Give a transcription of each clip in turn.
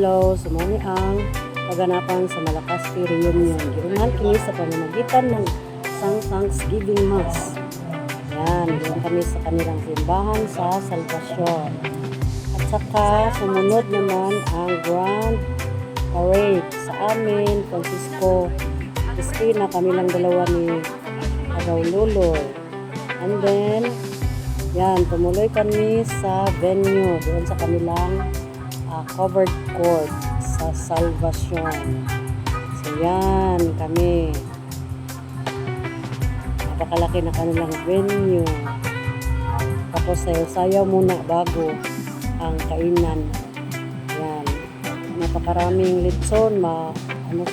Hello, sumuni ang kaganapan sa Malacaspi Reunion. Giunhan kini sa pamamagitan ng isang Thanksgiving Mass. Yan, doon kami sa kanilang simbahan sa Salvacion. At saka sumunod naman ang Grand Parade sa amin, Francisco Cristina, kami lang dalawa ni Agaw Luloy. And then, yan, tumuloy kami sa venue doon sa kanilang covered court sa Salvacion. So yan kami, napakalaki na kanilang venue. Tapos sayaw muna bago ang kainan. Yan, napakaraming litson,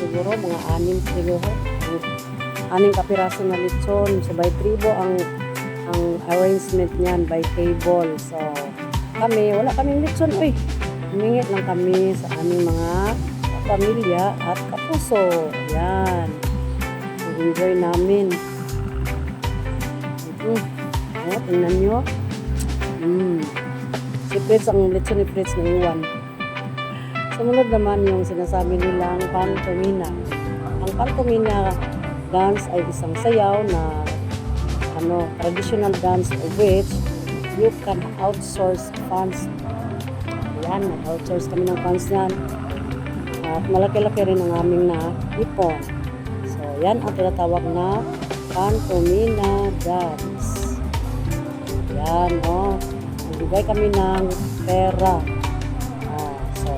siguro mga 6 siguro, 6 kapiraso na litson. So by tribo ang arrangement niyan, by table. So kami, wala kaming litson, humingit lang kami sa aming mga pamilya at kapuso. Yan. Enjoy namin. Tingnan nyo. Si Fritz, ang litson ni Fritz na iwan. Sumunod naman yung sinasabi nilang pantomina. Ang pantomina dance ay isang sayaw na traditional dance of which you can outsource funds. Yan, nag-outsource kami ng funds yan. At malaki-laki rin ang aming ipon. So, yan ang tinatawag na pantomina dance. Yan, nagbigay kami ng pera. So,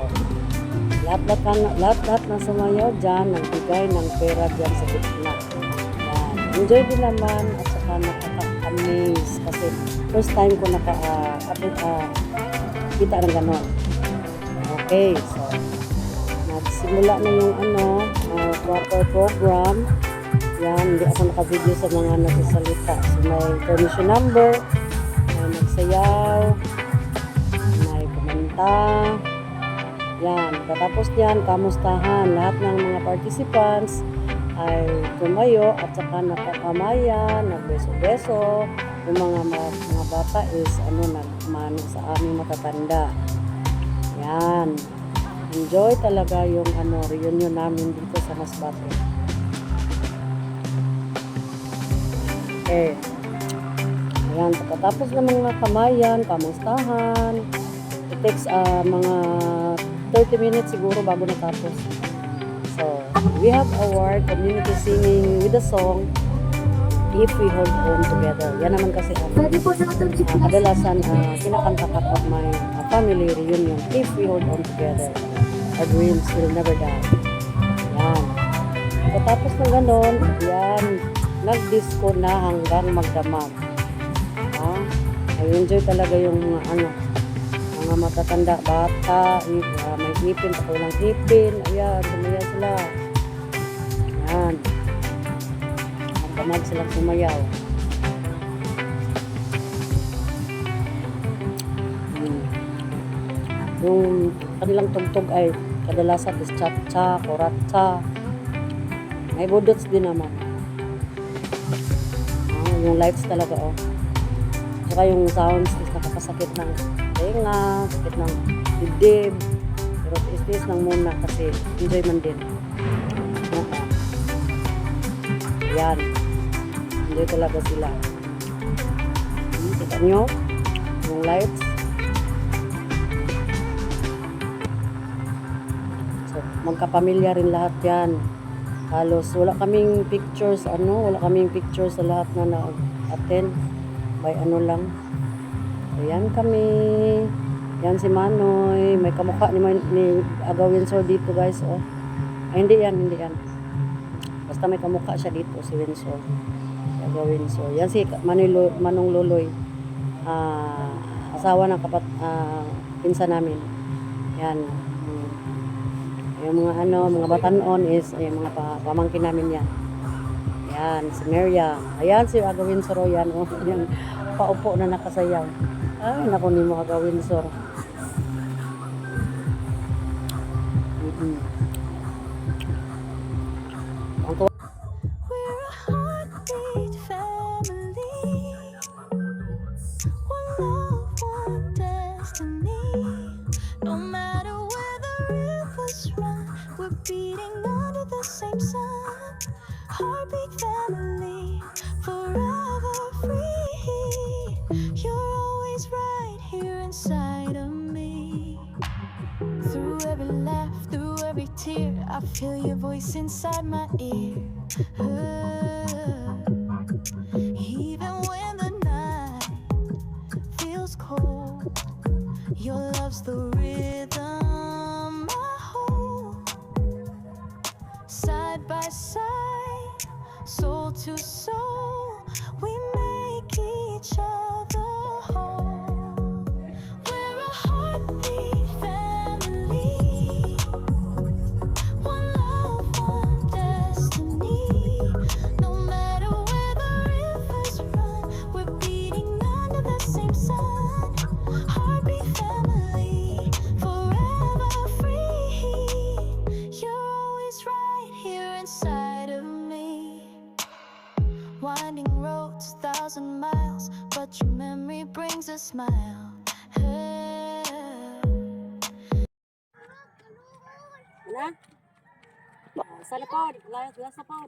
lahat na sumayaw dyan, nagbigay ng pera dyan sa gitna. Yan. Enjoy din naman at saka nakaka-amaze kasi first time ko kita ng ganon. Okay, so nagsimula na yung quarter program. Yan, hindi ako naka-video sa mga nagsasalita. So may permission number, may nagsayaw, may kumanta. Yan, katapos yan, kamustahan. Lahat ng mga participants ay tumayo at saka nakakamayan, nagbeso-beso. Yung mga bata is nagmano sa aming matatanda. Yan. Enjoy talaga yung reunion namin dito sa Masbate. Okay. Ayan, pagkatapos ng mga kamayan, kamustahan, it takes mga 30 minutes siguro bago natapos. So, we have our community singing with the song If We Hold On Together. Yan naman kasi kadalasan kinakanta kapag may family reunion. If we hold on together, our dreams will never die. Yan. Tapos ng ganon, yan, nag-disco na hanggang magdamag. I-enjoy talaga yung mga matatanda, bata, may ipin, pakulang ipin. Ayan, sumaya sila. Yan. Magdamag silang sumayaw. Yung kanilang tugtog ay kadalasan is cha-cha, koratsa. May budots din naman. Yung lights talaga, Saka yung sounds is nakakasakit ng tenga, sakit ng dibdib. Pero is ng muna kasi enjoy man din. Yan. Enjoy talaga sila. Kita nyo? Yung lights. So, magkapamilya rin lahat yan. Halos wala kaming pictures, wala kaming pictures sa lahat na na-attend. By lang. So, yan kami. Yan si Manoy. May kamukha ni Agaw Windsor dito, guys. Ay, hindi yan. Basta may kamukha siya dito, si Windsor. Si Agaw Windsor. Yan si Manong Luloy. Asawa ng pinsa namin. Yan. Yung mga batanon is mga pamangkin namin yan. Yan, si Maria. Ayan, si Agaw Windsor. Yan, yan. Paupo na nakasayaw. Ay, naku ni mo Agaw Windsor. We're a heartbeat family. One love, one destiny. No matter where the river we're beating under the same sun. Heartbeat family, forever free. You're always right here inside of me. Through every laugh, through every tear, I feel your voice inside my ear. Even when the night feels cold, your love's the rhythm I hold. Side by side, soul to soul, we make each other whole. We're a heartbeat family, one love, one destiny. No matter where the rivers run, we're beating under the same sun. Heartbeat family, forever free. You're always right here inside of me. Winding roads, 1,000 miles, but your memory brings a smile. Hey. Wala? Sana po, last na po.